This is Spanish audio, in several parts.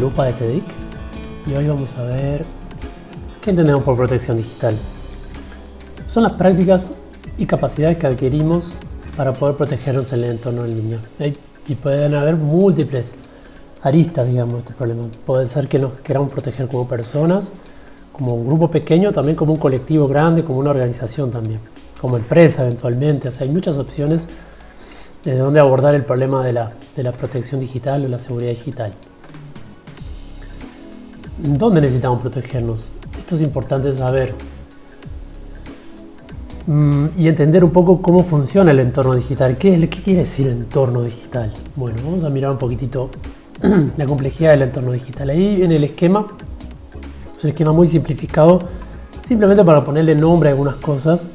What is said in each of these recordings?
lupa de TEDIC y hoy vamos a ver qué entendemos por protección digital. Son las prácticas y capacidades que adquirimos para poder protegernos en el entorno en línea. Y pueden haber múltiples aristas, digamos, de este problema. Puede ser que nos queramos proteger como personas, como un grupo pequeño, también como un colectivo grande, como una organización también, como empresa eventualmente. O sea, hay muchas opciones de dónde abordar el problema de la protección digital o la seguridad digital. ¿Dónde necesitamos protegernos? Esto es importante saber y entender un poco cómo funciona el entorno digital. ¿Qué quiere decir entorno digital? Bueno, vamos a mirar un poquitito la complejidad del entorno digital. Ahí en el esquema, es un esquema muy simplificado, simplemente para ponerle nombre a algunas cosas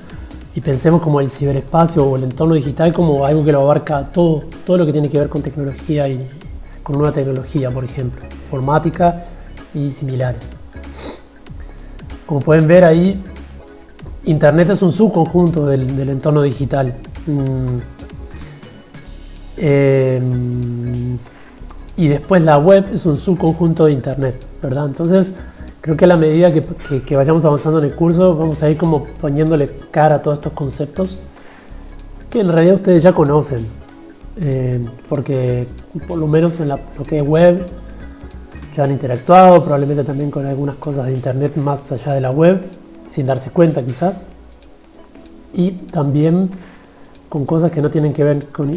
y pensemos como el ciberespacio o el entorno digital como algo que lo abarca todo lo que tiene que ver con tecnología y con nueva tecnología, por ejemplo, informática y similares. Como pueden ver ahí, Internet es un subconjunto del entorno digital. Y después la web es un subconjunto de Internet, ¿verdad? Entonces, creo que a la medida que vayamos avanzando en el curso, vamos a ir como poniéndole cara a todos estos conceptos que en realidad ustedes ya conocen. Porque por lo menos en lo que es web, ya han interactuado, probablemente también con algunas cosas de Internet más allá de la web, sin darse cuenta quizás, y también con cosas que no tienen que ver con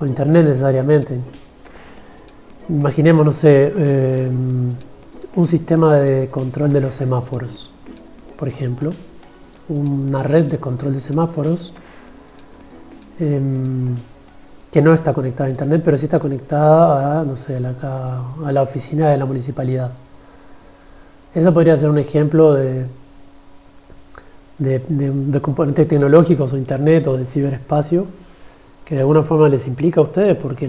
Internet necesariamente. Imaginemos, no sé, un sistema de control de los semáforos, por ejemplo, una red de control de semáforos que no está conectada a Internet, pero sí está conectada a, no sé, a la oficina de la municipalidad. Ese podría ser un ejemplo de componentes tecnológicos o Internet o de ciberespacio que de alguna forma les implica a ustedes, porque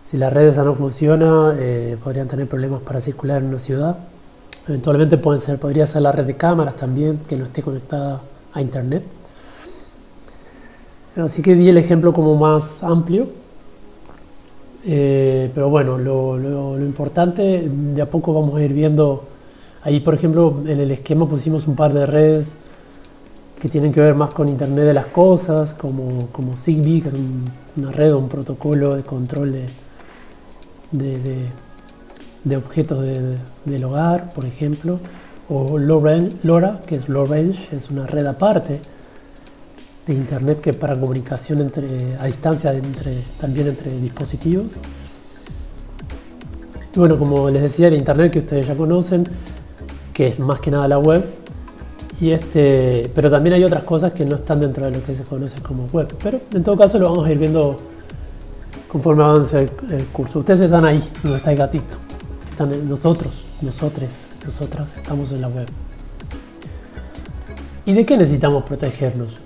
si la red esa no funciona, podrían tener problemas para circular en una ciudad. Eventualmente podría ser la red de cámaras también, que no esté conectada a Internet. Así que di el ejemplo como más amplio, pero bueno, lo importante, de a poco vamos a ir viendo. Ahí, por ejemplo, en el esquema pusimos un par de redes que tienen que ver más con Internet de las cosas, como Zigbee, que es una red o un protocolo de control de objetos del hogar, por ejemplo, o LoRa, que es Low Range, es una red aparte de Internet que es para comunicación a distancia también entre dispositivos. Y bueno, como les decía, el Internet que ustedes ya conocen, que es más que nada la web, pero también hay otras cosas que no están dentro de lo que se conoce como web, pero en todo caso lo vamos a ir viendo conforme avance el curso. Ustedes están ahí, donde está el gatito, están nosotras estamos en la web. ¿Y de qué necesitamos protegernos?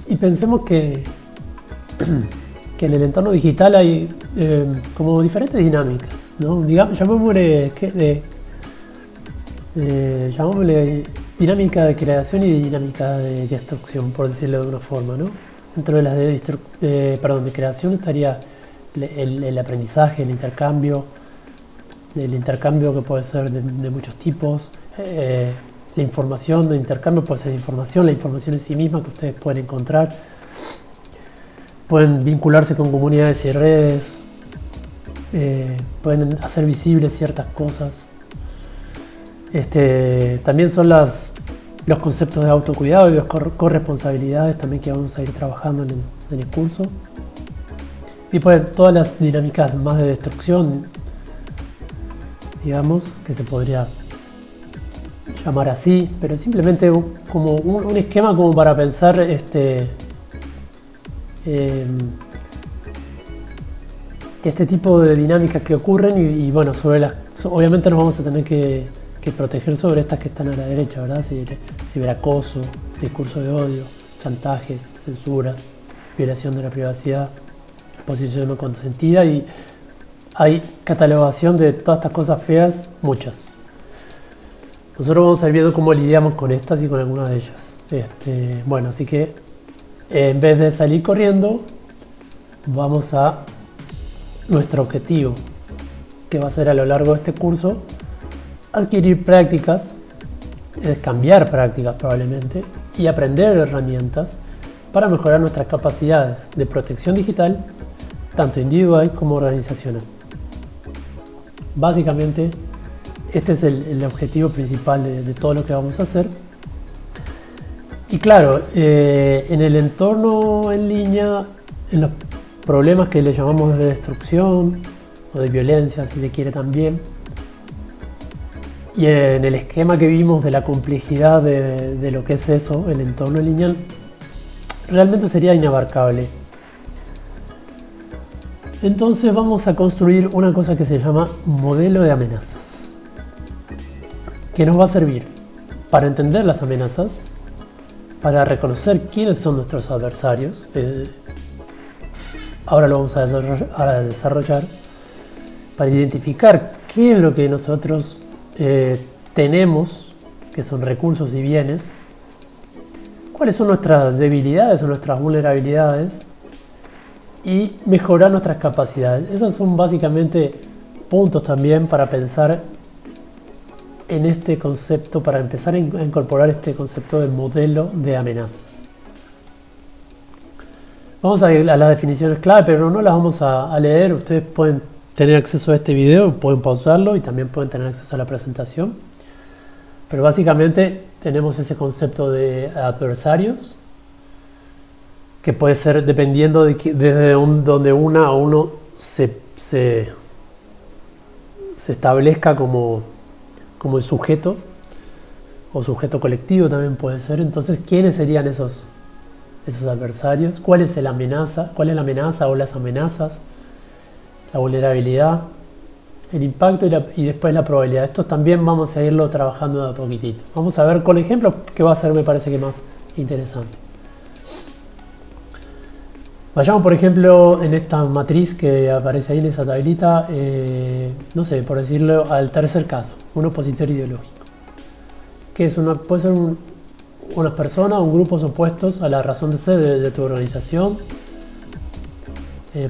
Y pensemos que en el entorno digital hay como diferentes dinámicas, ¿no? Llamémosle dinámica de creación y dinámica de destrucción, por decirlo de una forma, ¿no? Dentro de las de creación estaría el aprendizaje, el intercambio que puede ser de muchos tipos. La información de intercambio puede ser la información en sí misma que ustedes pueden encontrar. Pueden vincularse con comunidades y redes. Pueden hacer visibles ciertas cosas. También son los conceptos de autocuidado y de corresponsabilidades también que vamos a ir trabajando en el curso. Y pues todas las dinámicas más de destrucción, digamos, que se podría llamar así, pero simplemente como un esquema como para pensar que este tipo de dinámicas que ocurren y bueno, obviamente nos vamos a tener que proteger sobre estas que están a la derecha, ¿verdad? Ciberacoso, discurso de odio, chantajes, censuras, violación de la privacidad, exposición no consentida, y hay catalogación de todas estas cosas feas, muchas. Nosotros vamos a ir viendo cómo lidiamos con estas y con algunas de ellas. Bueno, así que en vez de salir corriendo, vamos a nuestro objetivo. que va a ser a lo largo de este curso adquirir prácticas, cambiar prácticas probablemente, y aprender herramientas para mejorar nuestras capacidades de protección digital, tanto individual como organizacional. Básicamente, este es el objetivo principal de todo lo que vamos a hacer. Y claro, en el entorno en línea, en los problemas que le llamamos de destrucción o de violencia, si se quiere también, y en el esquema que vimos de la complejidad de lo que es eso, el entorno en línea, realmente sería inabarcable. Entonces vamos a construir una cosa que se llama modelo de amenazas, que nos va a servir para entender las amenazas, para reconocer quiénes son nuestros adversarios. Ahora lo vamos a desarrollar, para identificar qué es lo que nosotros tenemos, que son recursos y bienes, cuáles son nuestras debilidades o nuestras vulnerabilidades, y mejorar nuestras capacidades. Esos son básicamente puntos también para pensar en este concepto, para empezar a incorporar este concepto del modelo de amenazas. Vamos a ir a las definiciones clave, pero no las vamos a leer. Ustedes pueden tener acceso a este video, pueden pausarlo y también pueden tener acceso a la presentación. Pero básicamente tenemos ese concepto de adversarios, que puede ser dependiendo desde donde uno se establezca como el sujeto, o sujeto colectivo también puede ser. Entonces, ¿quiénes serían esos adversarios? ¿Cuál es la amenaza o las amenazas? La vulnerabilidad, el impacto y después la probabilidad. Esto también vamos a irlo trabajando de a poquitito. Vamos a ver con ejemplos, que va a ser, me parece que más interesante. Vayamos, por ejemplo, en esta matriz que aparece ahí en esa tablita, no sé, por decirlo, al tercer caso, un opositor ideológico. Que puede ser unas personas, un grupos opuestos a la razón de ser de tu organización.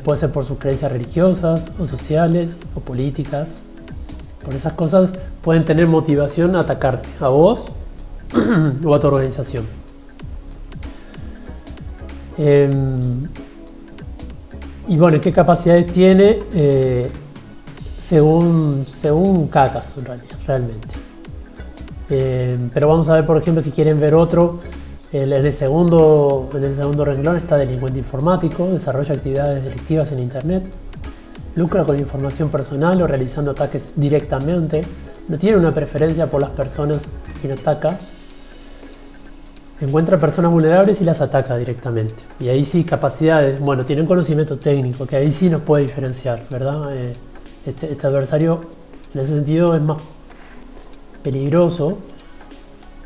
Puede ser por sus creencias religiosas, o sociales, o políticas. Por esas cosas pueden tener motivación a atacarte, a vos o a tu organización. Y bueno, ¿qué capacidades tiene? Según cada caso, realmente. Pero vamos a ver, por ejemplo, si quieren ver otro. En el segundo renglón está delincuente informático, desarrolla actividades delictivas en Internet, lucra con información personal o realizando ataques directamente, no tiene una preferencia por las personas quien ataca, encuentra personas vulnerables y las ataca directamente. Y ahí sí, capacidades, bueno, tiene un conocimiento técnico, que ahí sí nos puede diferenciar, ¿verdad? Este adversario en ese sentido es más peligroso,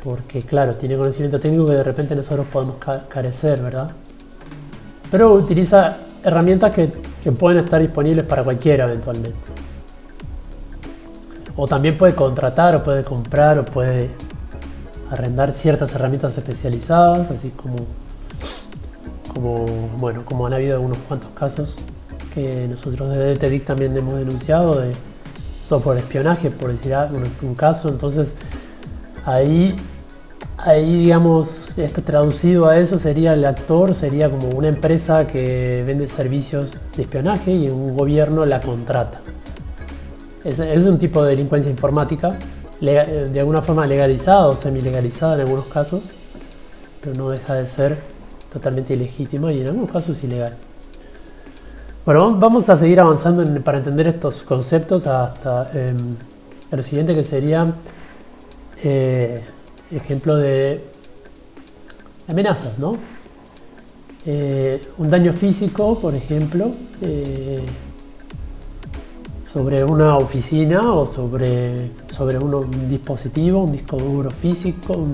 porque claro, tiene conocimiento técnico que de repente nosotros podemos carecer, ¿verdad? Pero utiliza herramientas que pueden estar disponibles para cualquiera eventualmente. O también puede contratar, o puede comprar, o puede arrendar ciertas herramientas especializadas, así como han habido unos cuantos casos que nosotros desde TEDIC también hemos denunciado, de software de espionaje, por decir un caso. Entonces ahí digamos, esto traducido a eso sería, el actor sería como una empresa que vende servicios de espionaje y un gobierno la contrata. Es un tipo de delincuencia informática, de alguna forma legalizada o semi-legalizada en algunos casos, pero no deja de ser totalmente ilegítima y en algunos casos ilegal. Bueno, vamos a seguir avanzando para entender estos conceptos hasta lo siguiente, que sería ejemplo de amenazas, ¿no? Un daño físico, por ejemplo, sobre una oficina o sobre un dispositivo, un disco duro físico,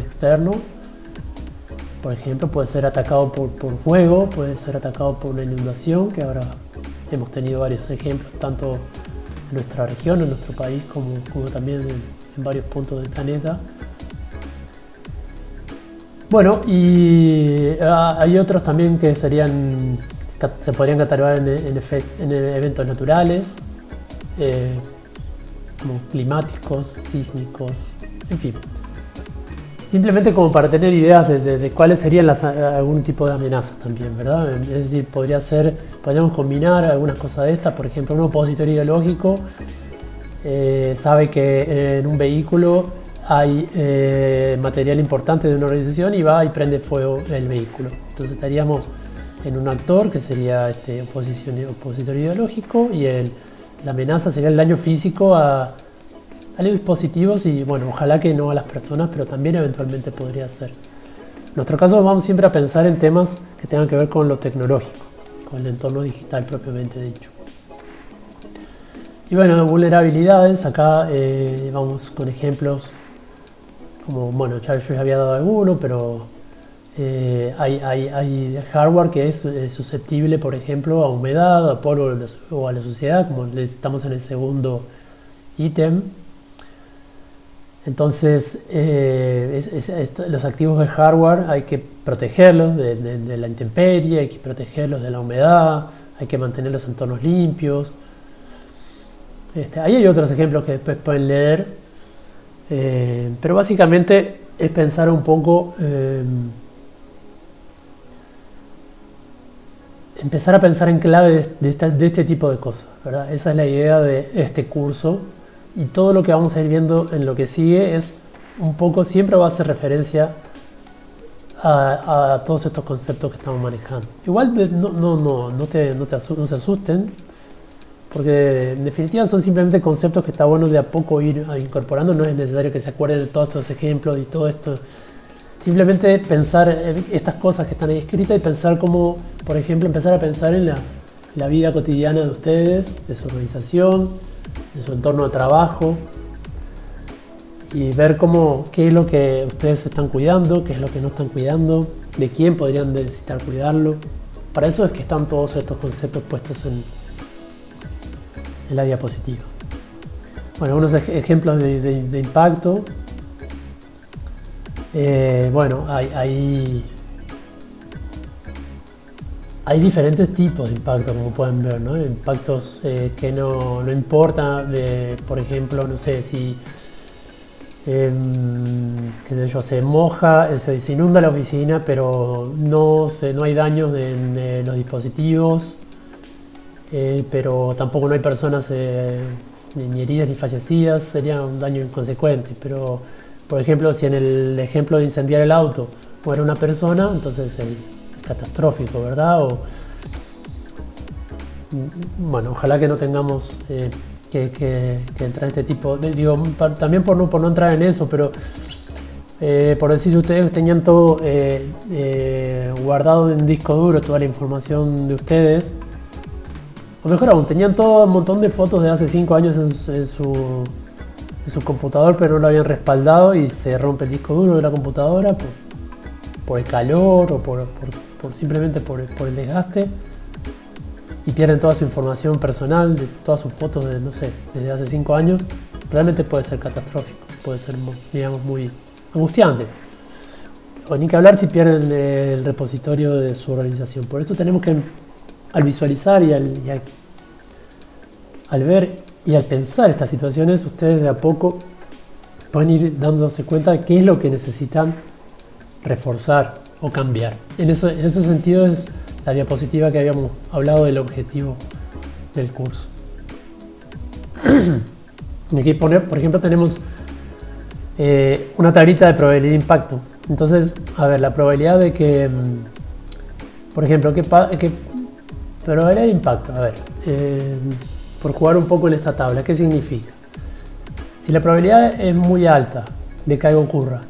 externo. Por ejemplo, puede ser atacado por fuego, puede ser atacado por una inundación, que ahora hemos tenido varios ejemplos, tanto en nuestra región, en nuestro país, como también en varios puntos del planeta. Bueno, y hay otros también que se podrían catalogar en eventos naturales, como climáticos, sísmicos, en fin. Simplemente como para tener ideas de cuáles serían algún tipo de amenazas también, ¿verdad? Es decir, podríamos combinar algunas cosas de estas. Por ejemplo, un opositor ideológico sabe que en un vehículo hay material importante de una organización y va y prende fuego el vehículo. Entonces estaríamos en un actor que sería este opositor ideológico y la amenaza sería el daño físico a los dispositivos y bueno, ojalá que no a las personas, pero también eventualmente podría ser. En nuestro caso vamos siempre a pensar en temas que tengan que ver con lo tecnológico, con el entorno digital propiamente dicho. Y bueno, vulnerabilidades, acá vamos con ejemplos como, bueno, yo ya había dado alguno, pero hay hardware que es susceptible, por ejemplo, a humedad, a polvo o a la suciedad, como estamos en el segundo ítem. Entonces, los activos de hardware hay que protegerlos de la intemperie, hay que protegerlos de la humedad, hay que mantener los entornos limpios. Ahí hay otros ejemplos que después pueden leer, pero básicamente es pensar un poco, empezar a pensar en clave de este tipo de cosas, ¿verdad? Esa es la idea de este curso. Y todo lo que vamos a ir viendo en lo que sigue es un poco, siempre va a hacer referencia a todos estos conceptos que estamos manejando. Igual no se asusten, porque en definitiva son simplemente conceptos que está bueno de a poco ir incorporando. No es necesario que se acuerden de todos estos ejemplos y todo esto. Simplemente pensar estas cosas que están ahí escritas y pensar como, por ejemplo, empezar a pensar en la vida cotidiana de ustedes, de su organización, de su entorno de trabajo y ver qué es lo que ustedes están cuidando, qué es lo que no están cuidando, de quién podrían necesitar cuidarlo. Para eso es que están todos estos conceptos puestos en la diapositiva. Bueno, unos ejemplos de impacto. Bueno, hay diferentes tipos de impacto, como pueden ver, ¿no? Impactos que no importa, por ejemplo, no sé si qué sé yo, se moja, se inunda la oficina, pero no hay daños en los dispositivos, pero tampoco no hay personas ni heridas ni fallecidas, sería un daño inconsecuente. Pero, por ejemplo, si en el ejemplo de incendiar el auto muere una persona, entonces catastrófico, ¿verdad? Bueno, ojalá que no tengamos que entrar en este tipo digo, también por no entrar en eso, pero por decir, ustedes tenían todo guardado en un disco duro, toda la información de ustedes, o mejor aún, tenían todo un montón de fotos de hace 5 años en su computador, pero no lo habían respaldado y se rompe el disco duro de la computadora por el calor o simplemente por el desgaste, y pierden toda su información personal, de todas sus fotos desde hace 5 años. Realmente puede ser catastrófico, puede ser, digamos, muy angustiante. O ni que hablar si pierden el repositorio de su organización. Por eso tenemos que, al visualizar y al ver y al pensar estas situaciones, ustedes de a poco pueden ir dándose cuenta de qué es lo que necesitan reforzar o cambiar. En ese sentido es la diapositiva que habíamos hablado del objetivo del curso. Aquí, por ejemplo, tenemos una tablita de probabilidad de impacto. Entonces, a ver, la probabilidad de que, por ejemplo, ¿qué probabilidad de impacto? A ver, por jugar un poco en esta tabla, ¿qué significa? Si la probabilidad es muy alta de que algo ocurra,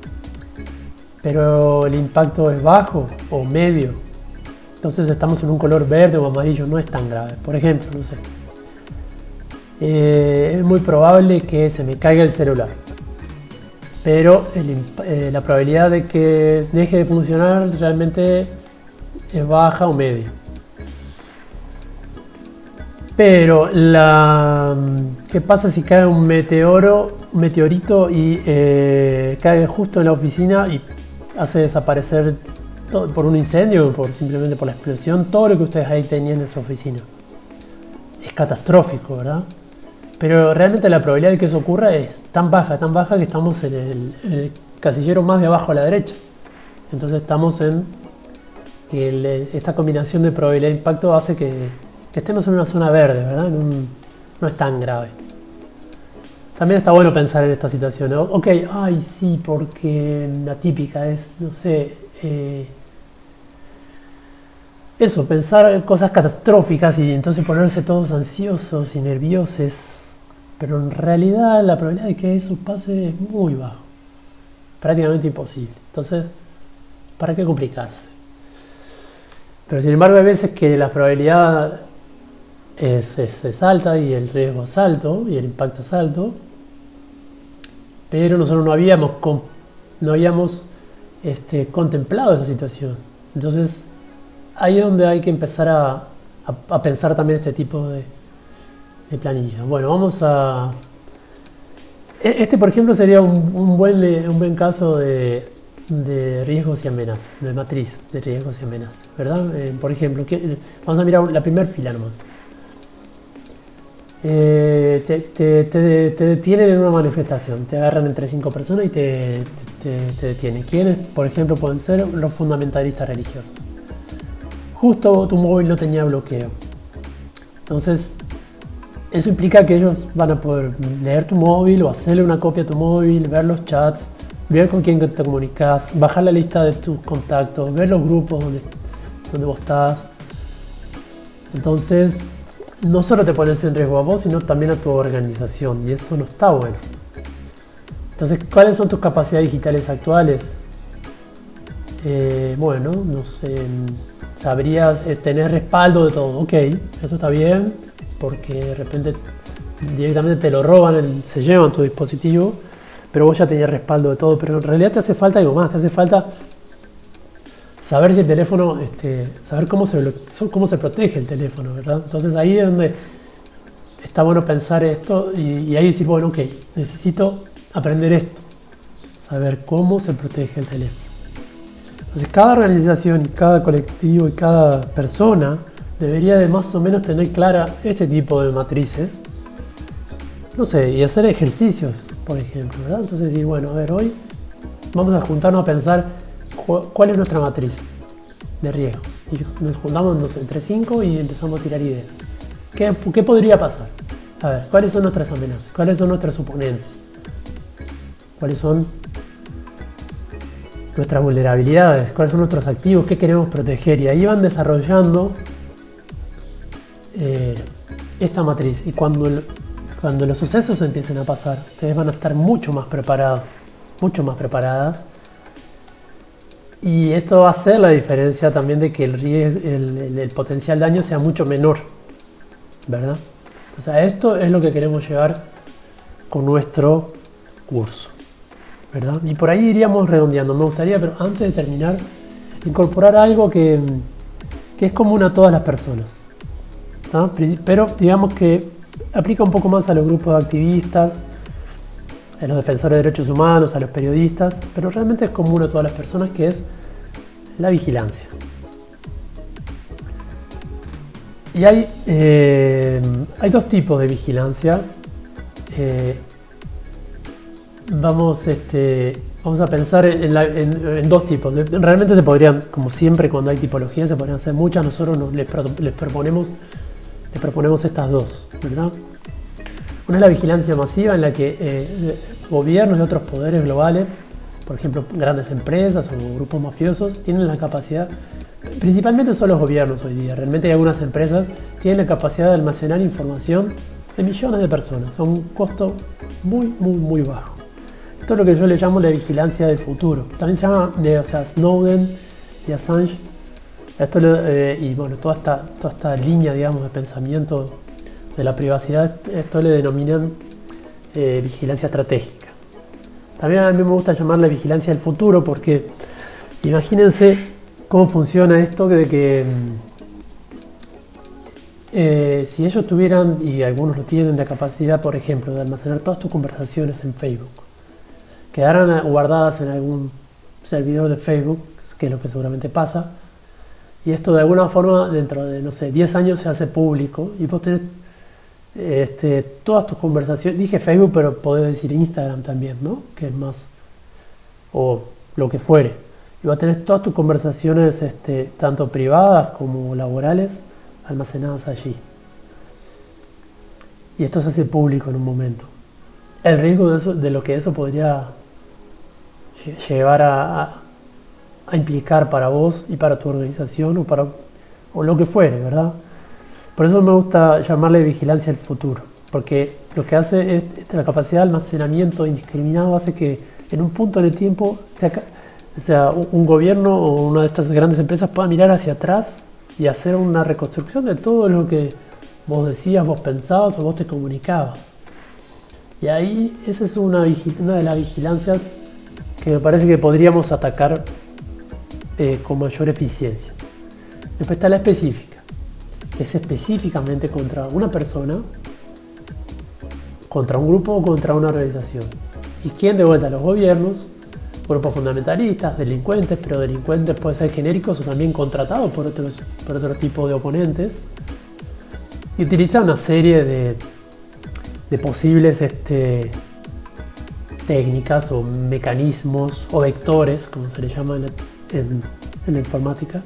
pero el impacto es bajo o medio, entonces estamos en un color verde o amarillo, no es tan grave. Por ejemplo, no sé, es muy probable que se me caiga el celular, pero la probabilidad de que deje de funcionar realmente es baja o media. Pero ¿qué pasa si cae un meteorito y cae justo en la oficina y hace desaparecer todo, por un incendio, simplemente por la explosión, todo lo que ustedes ahí tenían en su oficina? Es catastrófico, ¿verdad? Pero realmente la probabilidad de que eso ocurra es tan baja que estamos en el casillero más de abajo a la derecha. Entonces estamos en que esta combinación de probabilidad de impacto hace que estemos en una zona verde, ¿verdad? No es tan grave. También está bueno pensar en esta situación, ¿no? Ok, ay sí, porque la típica es, no sé, eso, pensar cosas catastróficas y entonces ponerse todos ansiosos y nerviosos. Pero en realidad la probabilidad de que eso pase es muy baja, prácticamente imposible. Entonces, ¿para qué complicarse? Pero sin embargo hay veces que la probabilidad es alta y el riesgo es alto y el impacto es alto, pero nosotros no habíamos contemplado esa situación. Entonces ahí es donde hay que empezar a pensar también este tipo de planilla. Bueno, vamos a... Este, por ejemplo, sería un buen caso de riesgos y amenazas, de matriz de riesgos y amenazas, ¿verdad? Por ejemplo, vamos a mirar la primera fila nomás. Te detienen en una manifestación, te agarran entre 5 personas y te detienen. ¿Quiénes? Por ejemplo, pueden ser los fundamentalistas religiosos. Justo tu móvil no tenía bloqueo. Entonces, eso implica que ellos van a poder leer tu móvil o hacerle una copia a tu móvil, ver los chats, ver con quién te comunicas, bajar la lista de tus contactos, ver los grupos donde vos estás. Entonces, no solo te pones en riesgo a vos, sino también a tu organización, y eso no está bueno. Entonces, ¿cuáles son tus capacidades digitales actuales? Bueno, no sé, sabrías tener respaldo de todo. Ok, esto está bien, porque de repente directamente te lo roban, se llevan tu dispositivo, pero vos ya tenías respaldo de todo. Pero en realidad te hace falta algo más, te hace falta saber si el teléfono, saber cómo se protege el teléfono, ¿verdad? Entonces ahí es donde está bueno pensar esto y ahí decir, bueno, ok, necesito aprender esto, saber cómo se protege el teléfono. Entonces cada organización, cada colectivo y cada persona debería de más o menos tener clara este tipo de matrices, no sé, y hacer ejercicios, por ejemplo, ¿verdad? Entonces decir, bueno, a ver, hoy vamos a juntarnos a pensar cuál es nuestra matriz de riesgos. Y nos juntamos, no sé, entre 5 y empezamos a tirar ideas. ¿Qué podría pasar? A ver, ¿cuáles son nuestras amenazas? ¿Cuáles son nuestros suponentes? ¿Cuáles son nuestras vulnerabilidades? ¿Cuáles son nuestros activos? ¿Qué queremos proteger? Y ahí van desarrollando esta matriz. Y cuando los sucesos empiecen a pasar, ustedes van a estar mucho más preparados, mucho más preparadas. Y esto va a hacer la diferencia también de que el potencial daño sea mucho menor, ¿verdad? O sea, esto es lo que queremos llegar con nuestro curso, ¿verdad? Y por ahí iríamos redondeando. Me gustaría, pero antes de terminar, incorporar algo que es común a todas las personas, ¿no? Pero digamos que aplica un poco más a los grupos de activistas, a los defensores de derechos humanos, a los periodistas, pero realmente es común a todas las personas, que es la vigilancia. Y hay dos tipos de vigilancia. Vamos a pensar en dos tipos. Realmente se podrían, como siempre cuando hay tipologías, se podrían hacer muchas. Nosotros les proponemos estas dos, ¿verdad? Una es la vigilancia masiva, en la que gobiernos y otros poderes globales, por ejemplo grandes empresas o grupos mafiosos, tienen la capacidad, principalmente son los gobiernos hoy día, realmente hay algunas empresas que tienen la capacidad de almacenar información de millones de personas a un costo muy, muy, muy bajo. Esto es lo que yo le llamo la vigilancia del futuro. También se llama, Snowden y Assange. Y bueno, toda esta línea, digamos, de pensamiento de la privacidad, esto le denominan vigilancia estratégica. También a mí me gusta llamarla vigilancia del futuro, porque imagínense cómo funciona esto de que si ellos tuvieran, y algunos lo tienen, la capacidad, por ejemplo, de almacenar todas tus conversaciones en Facebook, quedaran guardadas en algún servidor de Facebook, que es lo que seguramente pasa, y esto de alguna forma dentro de, no sé, 10 años se hace público, y vos tenés todas tus conversaciones, dije Facebook, pero podés decir Instagram también, ¿no? Que es más, o lo que fuere. Y vas a tener todas tus conversaciones, tanto privadas como laborales, almacenadas allí. Y esto se hace público en un momento. El riesgo de lo que eso podría llevar a implicar para vos y para tu organización o lo que fuere, ¿verdad? Por eso me gusta llamarle vigilancia del futuro, porque lo que hace es la capacidad de almacenamiento indiscriminado hace que en un punto en el tiempo sea un gobierno o una de estas grandes empresas pueda mirar hacia atrás y hacer una reconstrucción de todo lo que vos decías, vos pensabas o vos te comunicabas. Y ahí esa es una de las vigilancias que me parece que podríamos atacar con mayor eficiencia. Después está la específica, que es específicamente contra una persona, contra un grupo o contra una organización. ¿Y quién? De vuelta, los gobiernos, grupos fundamentalistas, delincuentes, pero delincuentes pueden ser genéricos o también contratados por otro tipo de oponentes. Y utiliza una serie de posibles técnicas o mecanismos o vectores, como se le llama en la informática,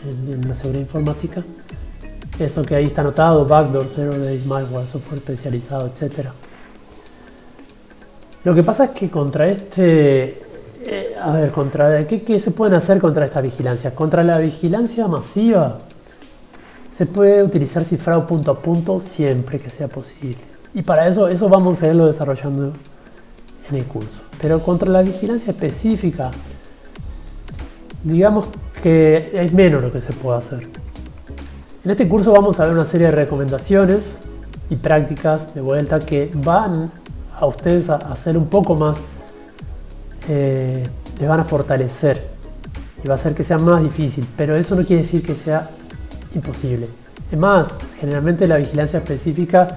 en la seguridad informática. Eso que ahí está anotado, backdoor, zero days, malware, software especializado, etc. Lo que pasa es que contra ¿qué se pueden hacer contra esta vigilancia? Contra la vigilancia masiva se puede utilizar cifrado punto a punto siempre que sea posible. Y para eso vamos a irlo desarrollando en el curso. Pero contra la vigilancia específica, digamos que es menos lo que se puede hacer. En este curso vamos a ver una serie de recomendaciones y prácticas de vuelta que van a ustedes a hacer un poco más, les van a fortalecer y va a hacer que sea más difícil, pero eso no quiere decir que sea imposible. Es más, generalmente la vigilancia específica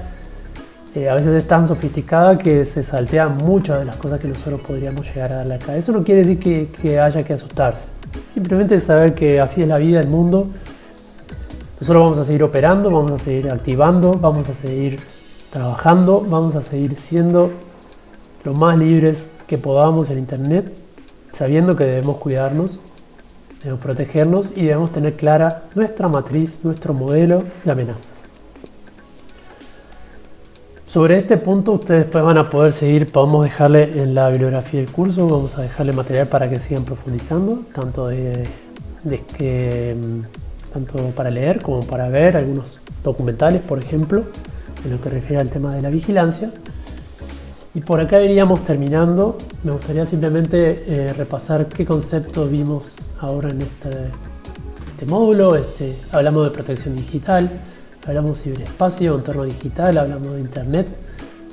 a veces es tan sofisticada que se saltean muchas de las cosas que nosotros podríamos llegar a darle acá. Eso no quiere decir que haya que asustarse, simplemente saber que así es la vida, el mundo. Nosotros vamos a seguir operando, vamos a seguir activando, vamos a seguir trabajando, vamos a seguir siendo lo más libres que podamos en Internet, sabiendo que debemos cuidarnos, debemos protegernos y debemos tener clara nuestra matriz, nuestro modelo de amenazas. Sobre este punto ustedes después van a poder seguir, podemos dejarle en la bibliografía del curso, vamos a dejarle material para que sigan profundizando, tanto para leer como para ver algunos documentales, por ejemplo, en lo que refiere al tema de la vigilancia. Y por acá iríamos terminando. Me gustaría simplemente repasar qué conceptos vimos ahora en este módulo. Hablamos de protección digital, hablamos de ciberespacio, entorno digital, hablamos de internet,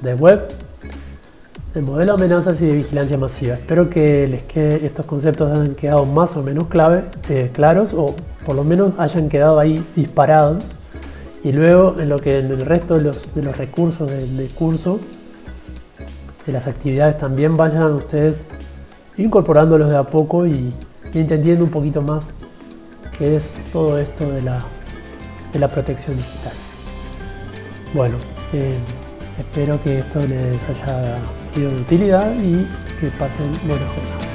de web, de modelo de amenazas y de vigilancia masiva. Espero que estos conceptos hayan quedado más o menos claros, o por lo menos hayan quedado ahí disparados. Y luego en el resto de los recursos del curso, de las actividades, también vayan ustedes incorporándolos de a poco y entendiendo un poquito más qué es todo esto de la protección digital. Bueno, espero que esto les haya sido de utilidad y que pasen buenas jornadas.